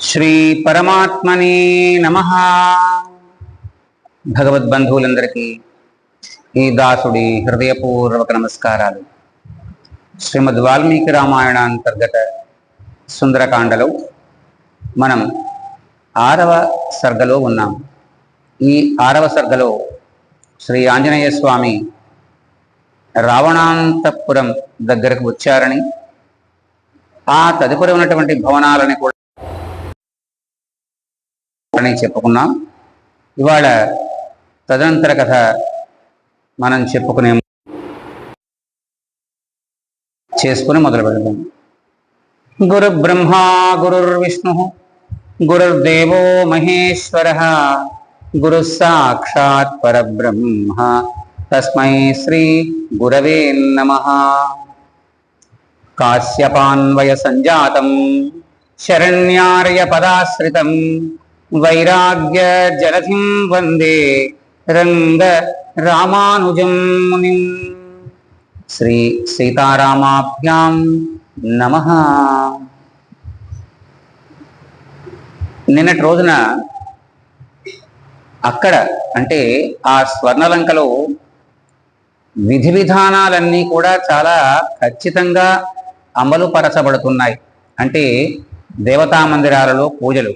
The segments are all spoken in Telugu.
శ్రీ పరమాత్మనే నమః. భగవద్బంధువులందరికీ ఈ దాసుడి హృదయపూర్వక నమస్కారాలు. శ్రీమద్ వాల్మీకి రామాయణ అంతర్గత సుందరకాండలో మనం 6వ సర్గలో ఉన్నాం. ఈ 6వ సర్గలో శ్రీ ఆంజనేయ స్వామి రావణాంతపురం దగ్గరకు వచ్చారని, ఆ తదుపరి ఉన్నటువంటి భవనాలని కూడా చెప్పుకున్నాం. ఇవాళ తదనంతర కథ మనం చేసుకుని మొదలు పెడదాం. గురు బ్రహ్మా గురుర్విష్ణు గురుర్దేవో మహేశ్వర గురు సాక్షాత్ పరబ్రహ్మ తస్మై శ్రీ గురవే నమః. కాశ్యపాన్వయ సంజాతం శరణ్యార్య పదాశ్రితం వైరాగ్య జలధిం వందే రంగ రామానుజం మునిం. శ్రీ సీతారామాభ్యాం నమః. నిన్నటి రోజున అక్కడ అంటే ఆ స్వర్ణలంకలో విధి విధానాలన్నీ కూడా చాలా ఖచ్చితంగా అమలుపరచబడుతున్నాయి. అంటే దేవతా మందిరాలలో పూజలు,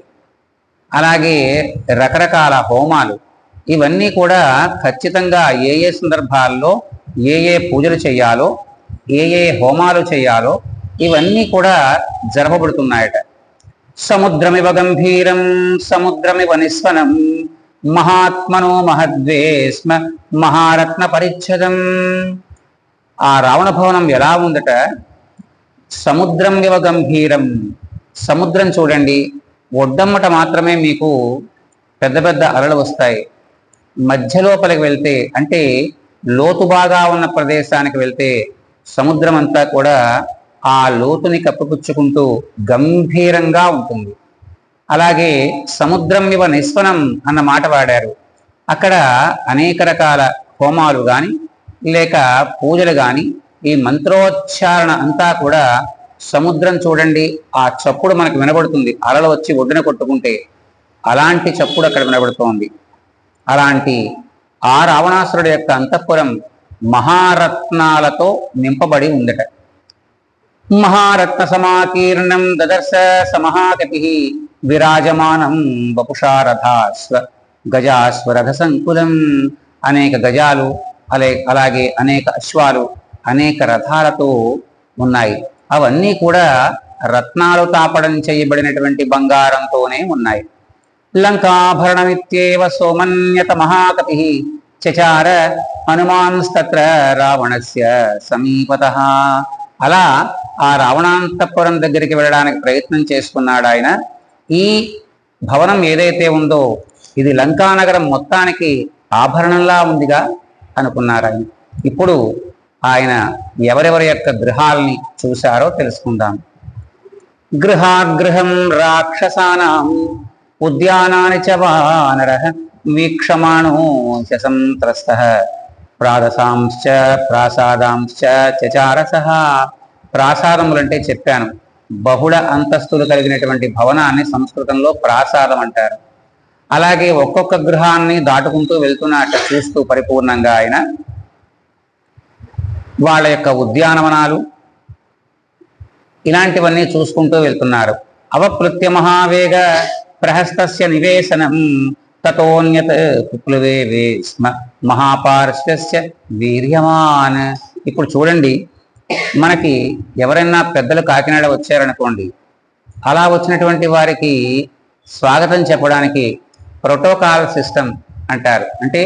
అలాగే రకరకాల హోమాలు, ఇవన్నీ కూడా ఖచ్చితంగా ఏ ఏ సందర్భాల్లో ఏ ఏ పూజలు చేయాలో, ఏ ఏ హోమాలు చేయాలో ఇవన్నీ కూడా జరపబడుతున్నాయట. సముద్రమివ గంభీరం సముద్రమివ నిస్వనం మహాత్మనో మహద్వేస్మ మహారత్న పరిచ్ఛదం. ఆ రావణ భవనం ఎలా ఉందట? సముద్రం ఇవ గంభీరం. సముద్రం చూడండి, ఒడ్డమ్మట మాత్రమే మీకు పెద్ద పెద్ద అలలు వస్తాయి. మధ్య లోపలికి వెళ్తే అంటే లోతు బాగా ఉన్న ప్రదేశానికి వెళ్తే సముద్రం అంతా కూడా ఆ లోతుని కప్పిపుచ్చుకుంటూ గంభీరంగా ఉంటుంది. అలాగే సముద్రం ఇవ నిస్వనం అన్న మాట వాడారు. అక్కడ అనేక రకాల హోమాలు కానీ లేక పూజలు కానీ ఈ మంత్రోచ్చారణ అంతా కూడా సముద్రం చూడండి, ఆ చప్పుడు మనకు వినబడుతుంది. అలలు వచ్చి ఒడ్డున కొట్టుకుంటే అలాంటి చప్పుడు అక్కడ వినబడుతోంది. అలాంటి ఆ రావణాసురుడు యొక్క అంతఃపురం మహారత్నాలతో నింపబడి ఉందట. మహారత్న సమాకీర్ణం దదర్శ సమహాకపి విరాజమానం వపుషారథాస్వ గజాస్వరథ సంకులం. అనేక గజాలు, అలాగే అనేక అశ్వాలు, అనేక రథాలతో ఉన్నాయి. అవన్నీ కూడా రత్నాలు తాపడం చేయబడినటువంటి బంగారంతోనే ఉన్నాయి. లంకాభరణమిత్యేవ సోమన్యత మహాకపి చచార హనుమాన్స్తత్ర రావణస్య సమీపతః. అలా ఆ రావణాంతపురం దగ్గరికి వెళ్ళడానికి ప్రయత్నం చేసుకున్నాడు ఆయన. ఈ భవనం ఏదైతే ఉందో ఇది లంకానగరం మొత్తానికి ఆభరణంలా ఉందిగా అనుకున్నారు ఆయన. ఇప్పుడు ఆయన ఎవరెవరి యొక్క గృహాలని చూశారో తెలుసుకుందాం. గృహాగృహం రాక్షసానాం ఉద్యానాని చ వానరః వీక్షమాణో సంత్రస్తః ప్రాదసాంశ్చ ప్రాసాదాంశ్చ చచారసః. ప్రాసాదములంటే చెప్పాను, బహుళ అంతస్తులు కలిగినటువంటి భవనాన్ని సంస్కృతంలో ప్రాసాదం అంటారు. అలాగే ఒక్కొక్క గృహాన్ని దాటుకుంటూ వెళ్తున్నట్టు చూస్తూ పరిపూర్ణంగా ఆయన వాళ్ళ యొక్క ఉద్యానవనాలు ఇలాంటివన్నీ చూసుకుంటూ వెళ్తున్నారు. అవప్లుత్య మహావేగ ప్రహస్తస్య నివేశనం తతోన్యత్ కుప్లువే స్మ మహాపార్శ్వస్య వీర్యమాన్. ఇప్పుడు చూడండి, మనకి ఎవరైనా పెద్దలు కాకినాడ వచ్చారనుకోండి, అలా వచ్చినటువంటి వారికి స్వాగతం చెప్పడానికి ప్రోటోకాల్ సిస్టమ్ అంటారు. అంటే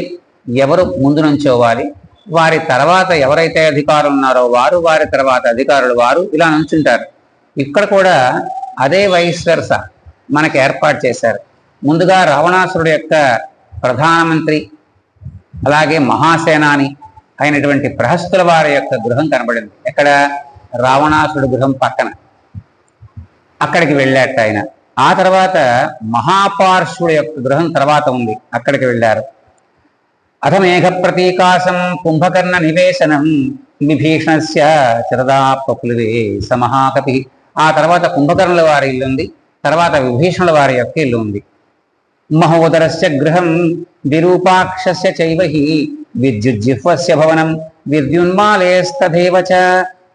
ఎవరు ముందు నుంచోవాలి, వారి తర్వాత ఎవరైతే అధికారులు ఉన్నారో వారు, వారి తర్వాత అధికారులు వారు, ఇలా నుంచుంటారు. ఇక్కడ కూడా అదే వైస్ వెర్స మనకి ఏర్పాటు చేశారు. ముందుగా రావణాసురుడు యొక్క ప్రధానమంత్రి అలాగే మహాసేనాని అయినటువంటి ప్రహస్తుల వారి యొక్క గృహం కనబడింది. ఎక్కడ? రావణాసురుడు గృహం పక్కన. అక్కడికి వెళ్ళాట ఆయన. ఆ తర్వాత మహాపార్శ్వుడు యొక్క గృహం తర్వాత ఉంది, అక్కడికి వెళ్ళారు. అథ మేఘ ప్రతీకాశం కుంభకర్ణ నివేశనం విభీషణస్య చరదా పపులువే సమహాకపి. ఆ తర్వాత కుంభకర్ణుల వారి ఇల్లుంది, తర్వాత విభీషణుల వారి యొక్క ఇల్లు ఉంది. మహోదరస్య గృహం విరూపాక్షస్య చైవహి విద్యుజ్జిహ్వస్య భవనం విద్యున్మాలేస్తథైవ చ.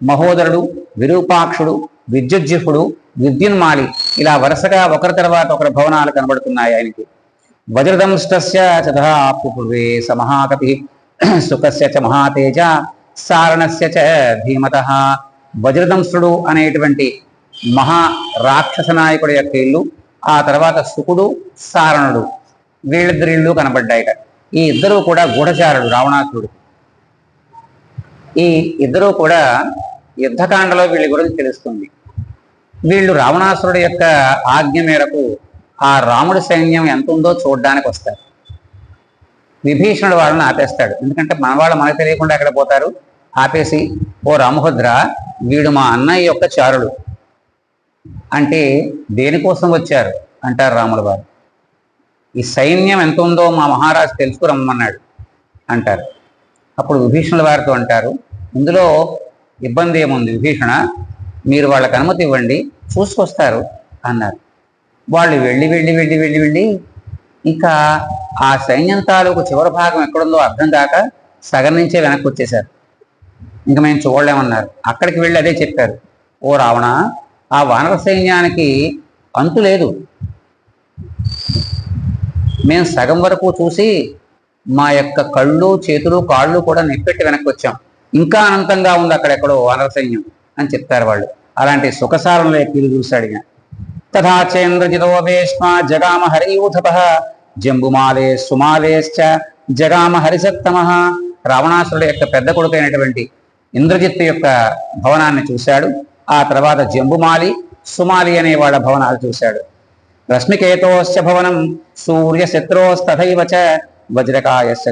మహోదరుడు, విరూపాక్షుడు, విద్యుజ్జిహ్వుడు, విద్యున్మాలి ఇలా వరుసగా ఒకరి తర్వాత ఒకరి భవనాలు కనబడుతున్నాయి ఆయనకి. వజ్రదంష్టస్య చ పుపృవే సమహాకపి సుఖస్య చ మహాతేజ సారణస్య చ ధీమతః. వజ్రదంష్టుడు అనేటువంటి మహా రాక్షస నాయకుడి యొక్క ఇల్లు, ఆ తర్వాత సుకుడు, సారణుడు వీళ్ళిద్దరి ఇళ్ళు కనబడ్డాయిట. ఈ ఇద్దరూ కూడా గూఢచారుడు రావణాసురుడు. ఈ ఇద్దరూ కూడా యుద్ధకాండలో వీళ్ళ గురించి తెలుస్తుంది. వీళ్ళు రావణాసురుడు యొక్క ఆజ్ఞ మేరకు ఆ రాముడి సైన్యం ఎంత ఉందో చూడడానికి వస్తారు. విభీషణుడు వాళ్ళని ఆపేస్తాడు. ఎందుకంటే మన వాళ్ళు మనకు తెలియకుండా ఎక్కడ పోతారు. ఆపేసి, ఓ రామభద్ర, వీడు మా అన్నయ్య యొక్క చారుడు. అంటే దేనికోసం వచ్చారు అంటారు రాముల వారు. ఈ సైన్యం ఎంత ఉందో మా మహారాజు తెలుసుకురమ్మన్నాడు అంటారు. అప్పుడు విభీషణుల వారితో అంటారు, ఇందులో ఇబ్బంది ఏముంది విభీషణ, మీరు వాళ్ళకి అనుమతి ఇవ్వండి, చూసుకొస్తారు అన్నారు. వాళ్ళు వెళ్ళి ఇంకా ఆ సైన్యం తాలూకు చివరి భాగం ఎక్కడుందో అర్థం కాక సగం నుంచే వెనక్కి వచ్చేశారు. ఇంకా మేము చూడలేమన్నారు. అక్కడికి వెళ్ళి అదే చెప్పారు, ఓ రావణ, ఆ వానర సైన్యానికి అంతు లేదు. మేము సగం వరకు చూసి మా యొక్క కళ్ళు, చేతులు, కాళ్ళు కూడా నెప్పెట్టి వెనక్కి వచ్చాం. ఇంకా అనంతంగా ఉంది అక్కడెక్కడో వానర సైన్యం అని చెప్తారు వాళ్ళు. అలాంటి సుఖసారంలో కీలు చూశాడు ఈయన. తథా చేంద్రజితో వేష్మ జగామ హరియూథపః జంబుమాలే సుమాలేశ్చ జగామ హరిసత్తమ. రావణాసురుడు యొక్క పెద్ద కొడుకైనటువంటి ఇంద్రజిత్తు యొక్క భవనాన్ని చూశాడు. ఆ తర్వాత జంబుమాలి, సుమాలి అనే వాళ్ళ భవనాలు చూశాడు. రశ్మికేతోస్య భవనం సూర్యశత్రోస్తథైవ చ వజ్రకాయస్య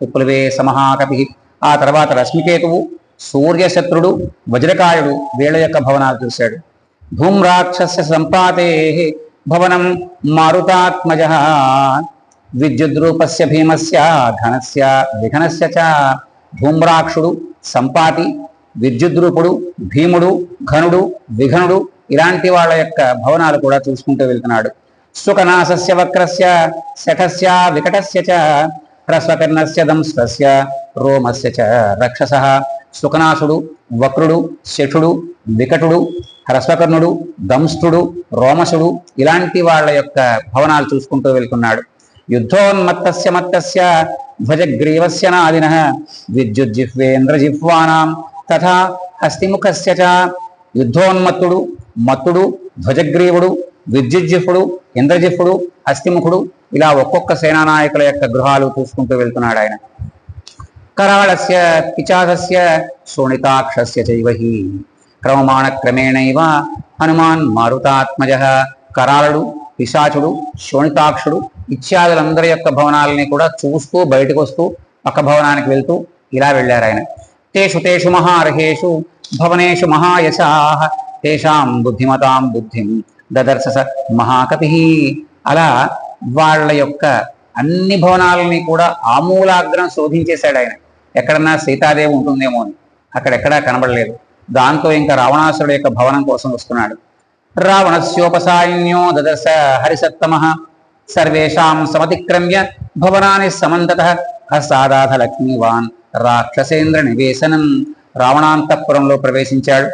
విప్లవే సమహాకపి. ఆ తర్వాత రశ్మికేతువు, సూర్యశత్రుడు, వజ్రకాయుడు వీళ్ళ యొక్క భవనాలు చూశాడు. ధూమ్రాక్షస్య సంపాతే భవనం మారుతాత్మజ విద్యుద్రూపస్య భీమస్య ఘనస్య విఘనస్య చ. ధూమ్రాక్షుడు, సంపాతి, విద్యుద్రూపుడు, భీముడు, ఘనుడు, విఘనుడు ఇలాంటి వాళ్ళ యొక్క భవనాలు కూడా చూసుకుంటూ వెళ్తున్నాడు. సుకనాసస్య వక్రస్య శఠస్య వికటస్య చ హ్రస్వకర్ణస్య దంష్టస్య రోమస్య చ రక్షసః. సుకనాసుడు, వక్రుడు, శఠుడు, వికటుడు, హ్రస్వకర్ణుడు, దంష్టుడు, రోమసుడు ఇలాంటి వాళ్ళ యొక్క భవనాలు చూసుకుంటూ వెళ్తున్నాడు. యుద్ధోన్మత్తస్య మత్తస్య ధ్వజగ్రీవస్య నాదినః విద్యుజ్జిహ్వేంద్రజిహ్వానాం తథా హస్తిముఖస్య చ. యుద్ధోన్మత్తుడు, మత్తుడు, ధ్వజగ్రీవుడు, విద్యుజ్జిహ్వుడు, ఇంద్రజిహ్వుడు, హస్తిముఖుడు ఇలా ఒక్కొక్క సేనానాయకుల యొక్క గృహాలు చూసుకుంటూ వెళ్తున్నాడు ఆయన. కరాళస్య పిచాసస్య శోణితాక్షస్య చైవహి క్రమమాణ క్రమేణైవ హనుమాన్ మారుతాత్మజః. కరాళుడు, పిశాచుడు, శోణితాక్షుడు ఇత్యాదులందరి యొక్క భవనాలని కూడా చూస్తూ బయటకు వస్తూ పక్క భవనానికి వెళ్తూ ఇలా వెళ్ళారు ఆయన. తేషు తేషు మహార్హేషు భవనేషు మహాయశాః తేషాం బుద్ధిమతాం బుద్ధిం దదర్శ మహాకపి. అలా వాళ్ళ యొక్క అన్ని భవనాలని కూడా ఆమూలాగ్రం శోధించేశాడు ఆయన. ఎక్కడన్నా సీతాదేవి ఉంటుందేమో అని అక్కడెక్కడా కనబడలేదు. దాంతో ఇంకా రావణాసురుడు యొక్క భవనం కోసం వస్తున్నాడు. రావణస్యోపసాయిన్యో దదర్శ హరిసత్తమః సర్వేషాం సమతిక్రమ్య భవనాని సమంతతః అసాదాథ లక్ష్మీవాన్ రాక్షసేంద్ర నివేశనం. రావణాంతఃపురంలో ప్రవేశించాడు.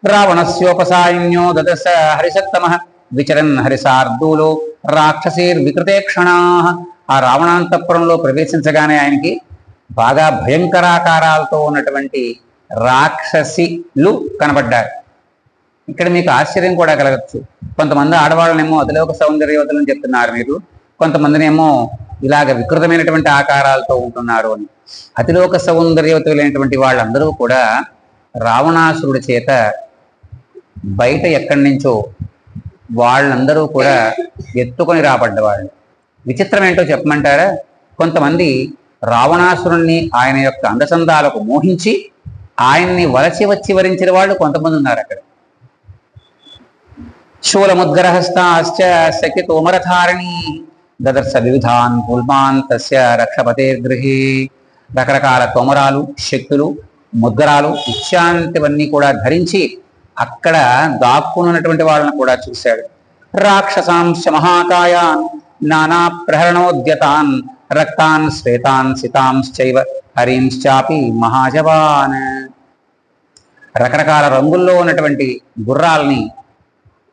రావణస్యోపసాయిన్యో దదర్శ హరిసత్తమః విచరన్ హరిసార్దూలో రాక్షసీర్వికృతే క్షణాః. ఆ రావణాంతఃపురంలో ప్రవేశించగానే ఆయనకి బాగా భయంకరాకారాలతో ఉన్నటువంటి రాక్షసిలు కనబడ్డారు. ఇక్కడ మీకు ఆశ్చర్యం కూడా కలగచ్చు. కొంతమంది ఆడవాళ్ళనేమో అతిలోక సౌందర్యవతులని చెప్తున్నారు మీరు, కొంతమందినేమో ఇలాగ వికృతమైనటువంటి ఆకారాలతో ఉంటున్నారు అని. అతిలోక సౌందర్యవతులైనటువంటి వాళ్ళందరూ కూడా రావణాసురుడి చేత బయట ఎక్కడి నుంచో వాళ్ళందరూ కూడా ఎత్తుకొని రాబడ్డవాళ్ళు. విచిత్రం ఏంటో చెప్పమంటారా? కొంతమంది రావణాసురుణ్ణి ఆయన యొక్క అందచందాలకు మోహించి ఆయన్ని వలసి వచ్చి వరించిన వాళ్ళు కొంతమంది ఉన్నారు అక్కడ. శూలముద్గరహస్తాశ్చ సఖ్యతోమరధారిణి దదర్శ వివిధాన్ పుల్మాన్ తస్య రక్షపతేర్గృహే. రకరకాల తోమరాలు, శక్తులు, ముద్గరాలు ఇత్యాంటివన్నీ కూడా ధరించి అక్కడ దాక్కున్నటువంటి వాళ్ళని కూడా చూశాడు. రాక్షసాంశ మహాకాయాన్ నానా ప్రహరణోద్యతాన్ రక్తాన్ శ్వేతాన్ సితాంశ్చైవ హరింశ్చాపి మహాజవాన్. రకరకాల రంగుల్లో ఉన్నటువంటి గుర్రాల్ని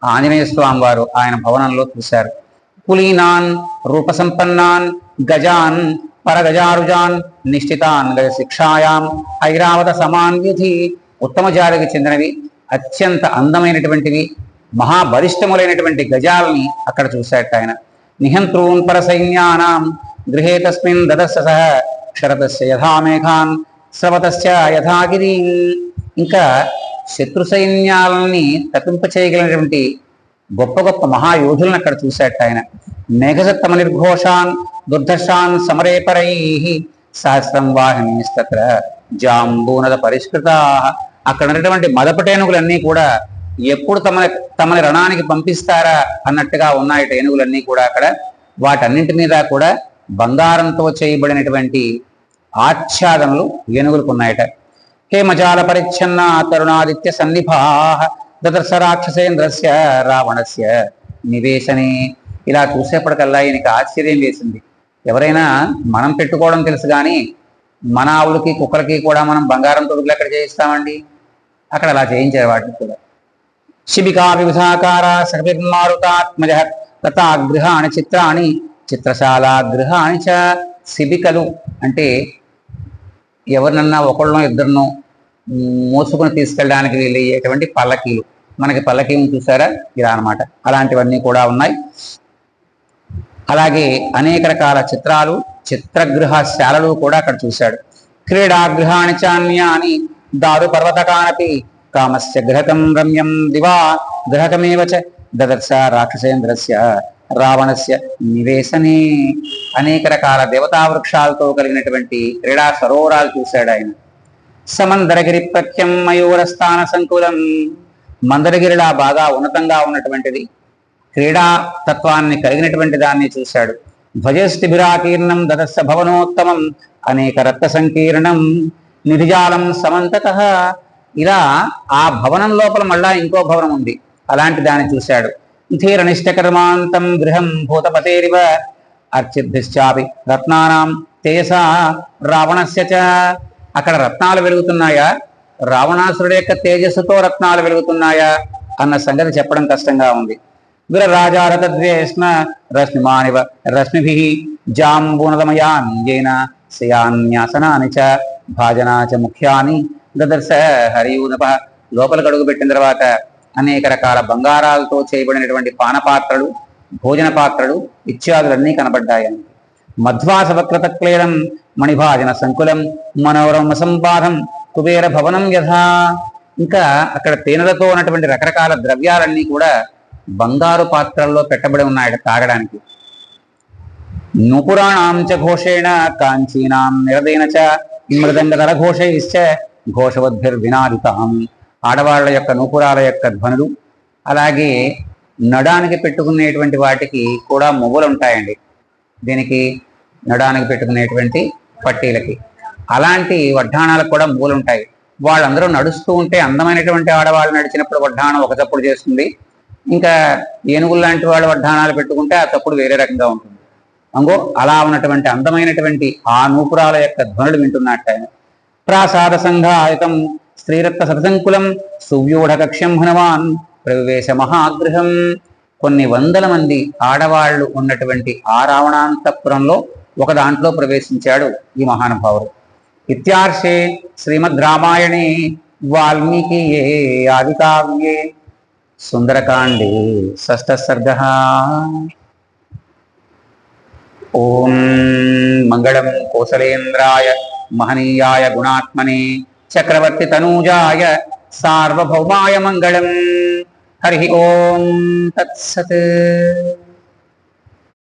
ఆంజనేయ స్వామి వారు ఆయన భవనంలో చూశారు. కులీనాన్ రూపసంపన్నాన్ గజాన్ పరగజారుజాన్ నిశ్చితాన్ గజ శిక్షాయాం ఐరావత సమాన్యుధి. ఉత్తమ జాతికి చెందినవి, అత్యంత అందమైనటువంటివి, మహాబలిష్టములైనటువంటి గజాలని అక్కడ చూశాట ఆయన. నిహంత్రూన్ పర సైన్యానాం గృహే తస్మిన్ దదస్స సహ క్షరతస్య యథామేఘాన్ స్రవతస్య యథాగిరీన్. ఇంకా శత్రు సైన్యాలని తప్పింప చేయగలిగినటువంటి గొప్ప గొప్ప మహాయోధులను అక్కడ చూశాట ఆయన. మేఘసత్తమ నిర్ఘోషాన్ దుర్ధర్షాన్ సమరేపరై సహస్రం వాహినీస్తత్ర జాంబూనద పరిష్కృతా. అక్కడ ఉన్నటువంటి మదపటేనుగులన్నీ కూడా ఎప్పుడు తమని రణానికి పంపిస్తారా అన్నట్టుగా ఉన్నాయట ఏనుగులన్నీ కూడా అక్కడ. వాటన్నింటి మీద కూడా బంగారంతో చేయబడినటువంటి ఆచ్ఛాదనలు ఏనుగులకు ఉన్నాయట. హేమజాల పరిచ్ఛన్న తరుణాదిత్య సన్నిభా దదర్శ రాక్షసేంద్రస్య రావణస్య నివేశనే. ఇలా చూసేప్పటికల్లా ఈయనకి ఆశ్చర్యం వేసింది. ఎవరైనా మనం పెట్టుకోవడం తెలుసు కానీ మన ఆవులకి కుక్కలకి కూడా మనం బంగారంతో ఎక్కడ చేయిస్తామండి? అక్కడ అలా చేయించారు వాటిని కూడా. శిబికా వివిధాకార సర్విర్మారుతాత్మజ తథా గృహాణి చిత్రాణి చిత్రశాల గృహాణి చ. శిబికలు అంటే ఎవరినన్నా ఒకళ్ళనో ఇద్దరినో మోసుకుని తీసుకెళ్ళడానికి వెళ్ళేటువంటి పల్లకీలు. మనకి పల్లకీని చూసారా, ఇలా అనమాట. అలాంటివన్నీ కూడా ఉన్నాయి. అలాగే అనేక రకాల చిత్రాలు, చిత్రగృహశాలలు కూడా అక్కడ చూశాడు. క్రీడాగృహాణి చాన్యాని దారు పర్వతకానపి కామస్య గృహకం రమ్యం దివా గృహకమేవ చ దదర్శ రాక్షసేంద్రస్య రావణస్య నివేశనే. అనేక రకాల దేవతా వృక్షాలతో కలిగినటువంటి క్రీడా సరోవరాలు చూశాడు ఆయన. సమందరగిరి ప్రఖ్యం మయూరస్థాన సంకులం. మందరగిరిలా బాగా ఉన్నతంగా ఉన్నటువంటిది, క్రీడా తత్వాన్ని కలిగినటువంటి దాన్ని చూశాడు. ధ్వజస్తిభిరాకీర్ణం దదస్స భవనోత్తమం అనేక రక్త సంకీర్ణం నిధిజాలం సమంతత. ఇలా ఆ భవనం లోపల మళ్ళా ఇంకో భవనం ఉంది, అలాంటి దాన్ని చూశాడు. ధీరనిష్టకర్మాంతం గృహం భూతపతేరివ అర్చిద్భిశ్చాపి రత్నానాం తేజసా రావణస్య చ. అక్కడ రత్నాలు వెలుగుతున్నాయా, రావణాసురుడు యొక్క తేజస్సుతో రత్నాలు వెలుగుతున్నాయా అన్న సంగతి చెప్పడం కష్టంగా ఉంది. విరరాజారతద్వేష్ణ రశ్మిమానివ రశ్మిభిః జాంబూనదమయాన్యేన శయాన్యాసనాని చ భాజనా చ ముఖ్యాని దదర్శ హరియూనప. లోపలికి అడుగు పెట్టిన తర్వాత అనేక రకాల బంగారాలతో చేయబడినటువంటి పానపాత్రలు, భోజన పాత్రలు ఇత్యాదులన్నీ కనబడ్డాయని. మధ్వాస వక్రత క్లేదం మణిభాజన సంకులం మనోరమ సంపాదం కుబేర భవనం యథా. ఇంకా అక్కడ తేనెలతో ఉన్నటువంటి రకరకాల ద్రవ్యాలన్నీ కూడా బంగారు పాత్రల్లో పెట్టబడి ఉన్నాయట తాగడానికి. నూపురాణాం చ ఘోషేణ కాంచీనాం నిరదేన చ మృదంగదర ఘోషైశ్చ ఘోషవద్భిర్వినాదితాం. ఆడవాళ్ల యొక్క నూపురాల యొక్క ధ్వనులు, అలాగే నడానికి పెట్టుకునేటువంటి వాటికి కూడా మొవ్వలు ఉంటాయండి. దీనికి నడానికి పెట్టుకునేటువంటి పట్టీలకి అలాంటి వడ్డాణాలకు కూడా మొవ్వలు ఉంటాయి. వాళ్ళందరూ నడుస్తూ ఉంటే అందమైనటువంటి ఆడవాళ్ళు నడిచినప్పుడు వడ్డాణం ఒక తప్పుడు చేస్తుంది. ఇంకా ఏనుగులు లాంటి వాళ్ళ వడ్డాణాలు పెట్టుకుంటే ఆ తప్పుడు వేరే రకంగా ఉంటుంది. అంగో అలా ఉన్నటువంటి అందమైనటువంటి ఆ నూపురాల యొక్క ధ్వనులు వింటున్నట్టు ఆయన. ప్రాసాద సంఘాయకం స్త్రీరత్న సతసంకులం సువ్యూఢ కక్ష్యం హనుమాన్ ప్రవేశ మహాగృహం. కొన్ని వందల మంది ఆడవాళ్లు ఉన్నటువంటి ఆ రావణాంతపురంలో ఒక దాంట్లో ప్రవేశించాడు ఈ మహానుభావుడు. ఇత్యార్షే శ్రీమద్ రామాయణే వాల్మీకియే ఆదికావ్యే సుందరకాండే షష్ఠ సర్గః. ఓం మంగళం కోసలేంద్రాయ మహనీయాయ గుణాత్మనే చక్రవర్తి తనూజాయ సార్వభౌమాయ మంగళం. హరి ఓం తత్సత్.